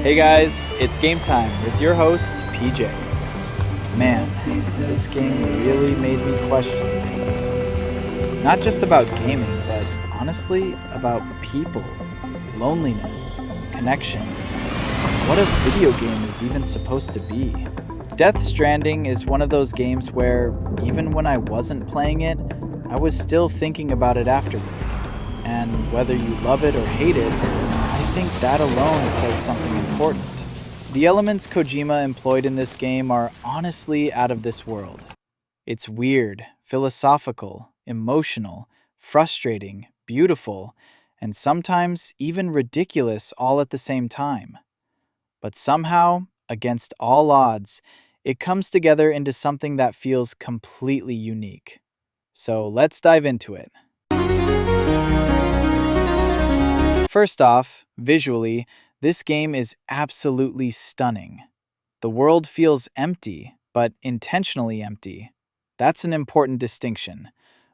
Hey guys, it's game time with your host, PJ. Man, this game really made me question things. Not just about gaming, but honestly about people, loneliness, connection. What a video game is even supposed to be. Death Stranding is one of those games where, even when I wasn't playing it, I was still thinking about it afterward. And whether you love it or hate it, I think that alone says something important. The elements Kojima employed in this game are honestly out of this world. It's weird, philosophical, emotional, frustrating, beautiful, and sometimes even ridiculous all at the same time. But somehow, against all odds, it comes together into something that feels completely unique. So let's dive into it. First off, visually, this game is absolutely stunning. The world feels empty, but intentionally empty. That's an important distinction.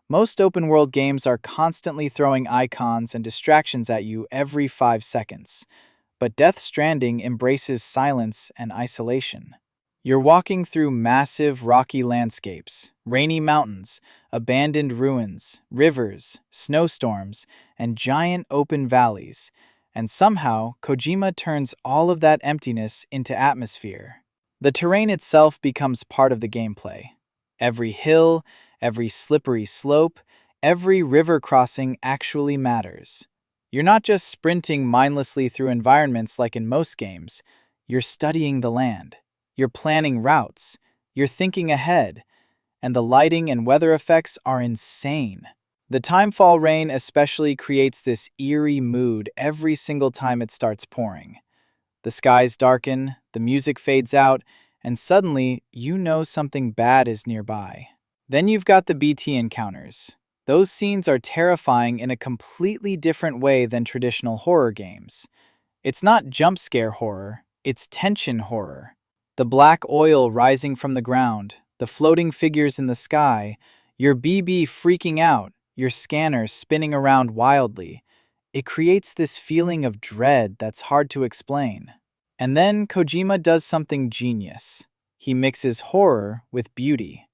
Most open-world games are constantly throwing icons and distractions at you every 5 seconds, but Death Stranding embraces silence and isolation. You're walking through massive rocky landscapes, rainy mountains, abandoned ruins, rivers, snowstorms, and giant open valleys, and somehow Kojima turns all of that emptiness into atmosphere. The terrain itself becomes part of the gameplay. Every hill, every slippery slope, every river crossing actually matters. You're not just sprinting mindlessly through environments like in most games, you're studying the land. You're planning routes, you're thinking ahead, and the lighting and weather effects are insane. The timefall rain especially creates this eerie mood every single time it starts pouring. The skies darken, the music fades out, and suddenly you know something bad is nearby. Then you've got the BT encounters. Those scenes are terrifying in a completely different way than traditional horror games. It's not jump scare horror, it's tension horror. The black oil rising from the ground, the floating figures in the sky, your BB freaking out, your scanner spinning around wildly. It creates this feeling of dread that's hard to explain. And then Kojima does something genius. He mixes horror with beauty.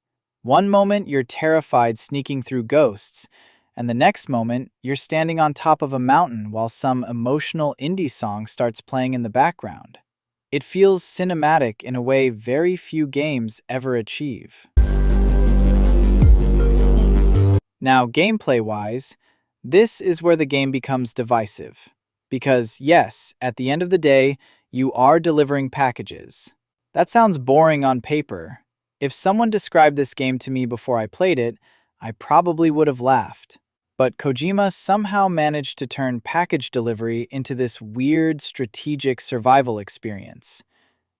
One moment you're terrified sneaking through ghosts, and the next moment you're standing on top of a mountain while some emotional indie song starts playing in the background. It feels cinematic in a way very few games ever achieve. Now, gameplay-wise, this is where the game becomes divisive. Because, yes, at the end of the day, you are delivering packages. That sounds boring on paper. If someone described this game to me before I played it, I probably would have laughed. But Kojima somehow managed to turn package delivery into this weird, strategic survival experience.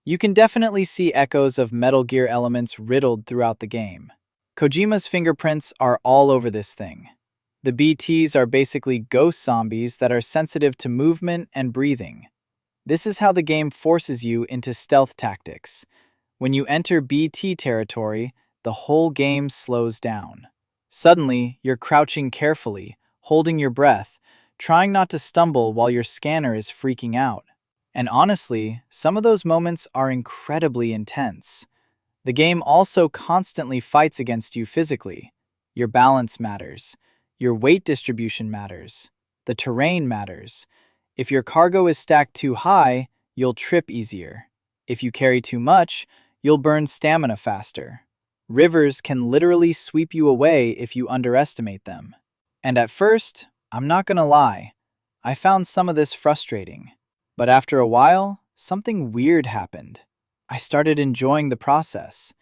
You can definitely see echoes of Metal Gear elements riddled throughout the game. Kojima's fingerprints are all over this thing. The BTs are basically ghost zombies that are sensitive to movement and breathing. This is how the game forces you into stealth tactics. When you enter BT territory, the whole game slows down. Suddenly, you're crouching carefully, holding your breath, trying not to stumble while your scanner is freaking out. And honestly, some of those moments are incredibly intense. The game also constantly fights against you physically. Your balance matters. Your weight distribution matters. The terrain matters. If your cargo is stacked too high, you'll trip easier. If you carry too much, you'll burn stamina faster. Rivers can literally sweep you away if you underestimate them. And at first, I'm not gonna lie, I found some of this frustrating. But after a while, something weird happened. I started enjoying the process.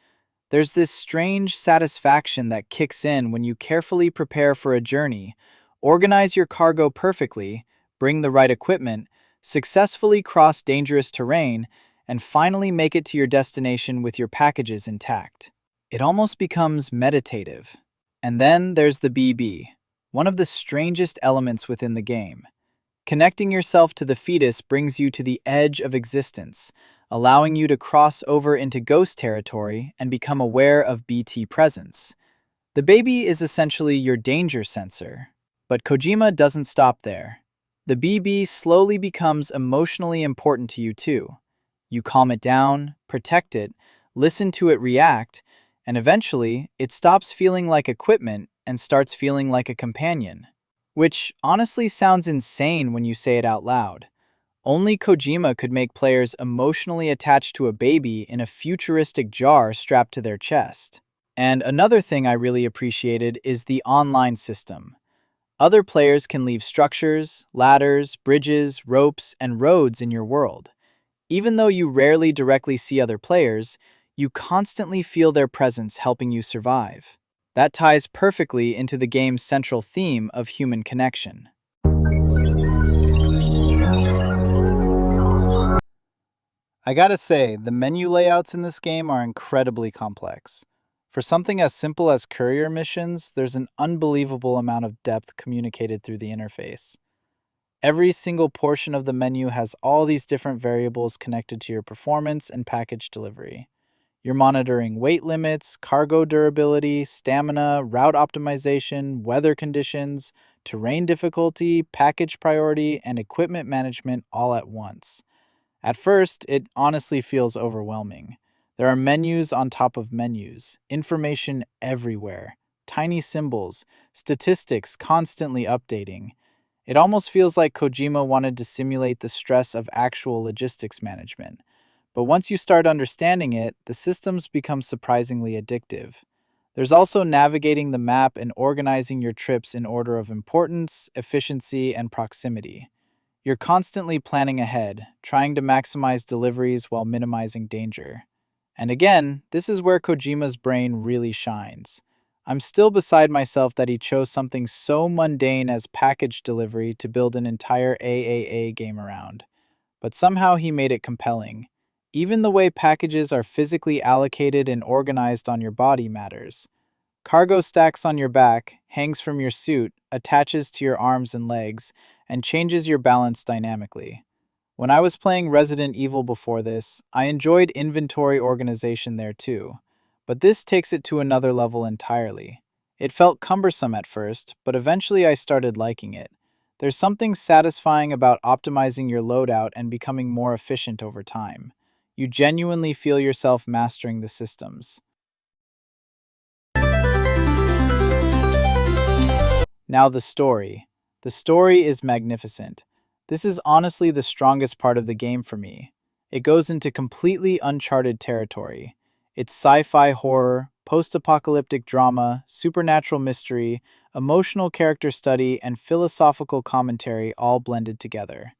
There's this strange satisfaction that kicks in when you carefully prepare for a journey, organize your cargo perfectly, bring the right equipment, successfully cross dangerous terrain, and finally make it to your destination with your packages intact. It almost becomes meditative. And then there's the BB, one of the strangest elements within the game. Connecting yourself to the fetus brings you to the edge of existence, allowing you to cross over into ghost territory and become aware of BT presence. The baby is essentially your danger sensor. But Kojima doesn't stop there. The BB slowly becomes emotionally important to you too. You calm it down, protect it, listen to it react, and eventually it stops feeling like equipment and starts feeling like a companion. Which honestly sounds insane when you say it out loud. Only Kojima could make players emotionally attached to a baby in a futuristic jar strapped to their chest. And another thing I really appreciated is the online system. Other players can leave structures, ladders, bridges, ropes, and roads in your world. Even though you rarely directly see other players, you constantly feel their presence helping you survive. That ties perfectly into the game's central theme of human connection. I gotta say, the menu layouts in this game are incredibly complex. For something as simple as courier missions, there's an unbelievable amount of depth communicated through the interface. Every single portion of the menu has all these different variables connected to your performance and package delivery. You're monitoring weight limits, cargo durability, stamina, route optimization, weather conditions, terrain difficulty, package priority, and equipment management all at once. At first, it honestly feels overwhelming. There are menus on top of menus, information everywhere, tiny symbols, statistics constantly updating. It almost feels like Kojima wanted to simulate the stress of actual logistics management. But once you start understanding it, the systems become surprisingly addictive. There's also navigating the map and organizing your trips in order of importance, efficiency, and proximity. You're constantly planning ahead, trying to maximize deliveries while minimizing danger. And again, this is where Kojima's brain really shines. I'm still beside myself that he chose something so mundane as package delivery to build an entire AAA game around. But somehow he made it compelling. Even the way packages are physically allocated and organized on your body matters. Cargo stacks on your back, hangs from your suit, attaches to your arms and legs, and changes your balance dynamically. When I was playing Resident Evil before this, I enjoyed inventory organization there too. But this takes it to another level entirely. It felt cumbersome at first, but eventually I started liking it. There's something satisfying about optimizing your loadout and becoming more efficient over time. You genuinely feel yourself mastering the systems. Now, the story. The story is magnificent. This is honestly the strongest part of the game for me. It goes into completely uncharted territory. It's sci fi horror, post apocalyptic drama, supernatural mystery, emotional character study, and philosophical commentary all blended together.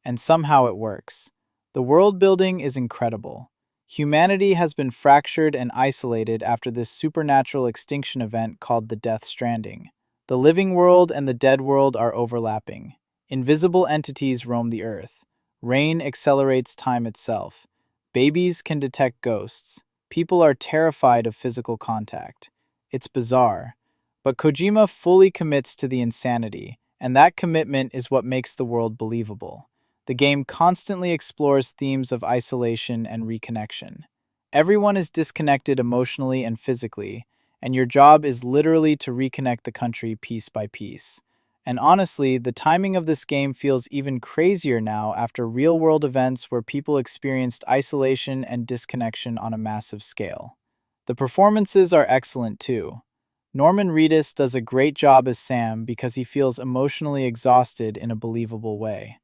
And somehow it works. The world building is incredible. Humanity has been fractured and isolated after this supernatural extinction event called the Death Stranding. The living world and the dead world are overlapping. Invisible entities roam the earth. Rain accelerates time itself. Babies can detect ghosts. People are terrified of physical contact. It's bizarre. But Kojima fully commits to the insanity, and that commitment is what makes the world believable. The game constantly explores themes of isolation and reconnection. Everyone is disconnected emotionally and physically, and your job is literally to reconnect the country piece by piece. And honestly, the timing of this game feels even crazier now after real world events where people experienced isolation and disconnection on a massive scale. The performances are excellent too. Norman Reedus does a great job as Sam because he feels emotionally exhausted in a believable way.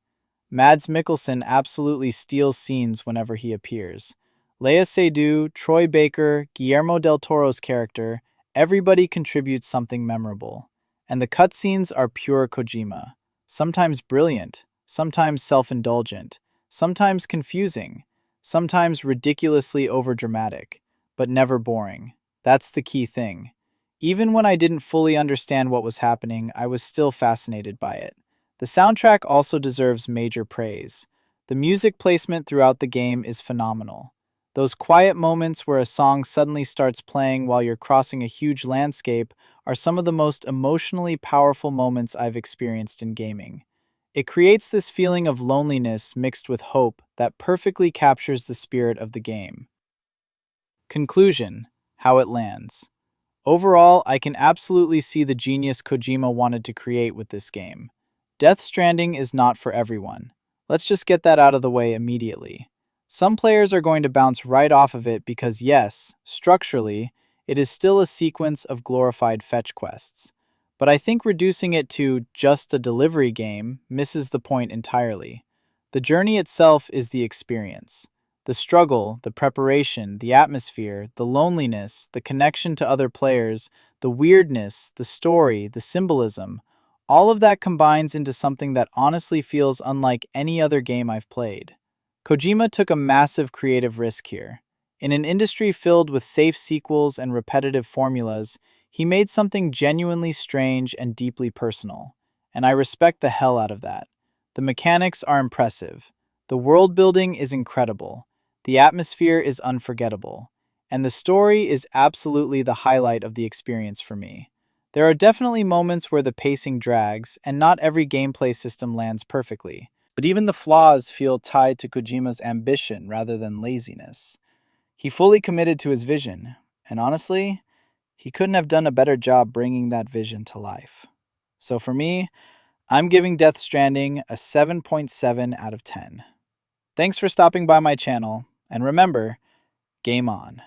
Mads Mikkelsen absolutely steals scenes whenever he appears. Lea Seydoux, Troy Baker, Guillermo del Toro's character, everybody contributes something memorable. And the cutscenes are pure Kojima. Sometimes brilliant, sometimes self-indulgent, sometimes confusing, sometimes ridiculously overdramatic, but never boring. That's the key thing. Even when I didn't fully understand what was happening, I was still fascinated by it. The soundtrack also deserves major praise. The music placement throughout the game is phenomenal. Those quiet moments where a song suddenly starts playing while you're crossing a huge landscape are some of the most emotionally powerful moments I've experienced in gaming. It creates this feeling of loneliness mixed with hope that perfectly captures the spirit of the game. Conclusion: how it lands. Overall, I can absolutely see the genius Kojima wanted to create with this game. Death Stranding is not for everyone. Let's just get that out of the way immediately. Some players are going to bounce right off of it because, yes, structurally, it is still a sequence of glorified fetch quests. But I think reducing it to just a delivery game misses the point entirely. The journey itself is the experience. The struggle, the preparation, the atmosphere, the loneliness, the connection to other players, the weirdness, the story, the symbolism, all of that combines into something that honestly feels unlike any other game I've played. Kojima took a massive creative risk here. In an industry filled with safe sequels and repetitive formulas, he made something genuinely strange and deeply personal, and I respect the hell out of that. The mechanics are impressive, the world building is incredible, the atmosphere is unforgettable, and the story is absolutely the highlight of the experience for me. There are definitely moments where the pacing drags, and not every gameplay system lands perfectly, but even the flaws feel tied to Kojima's ambition rather than laziness. He fully committed to his vision, and honestly, he couldn't have done a better job bringing that vision to life. So for me, I'm giving Death Stranding a 7.7 out of 10. Thanks for stopping by my channel, and remember, game on.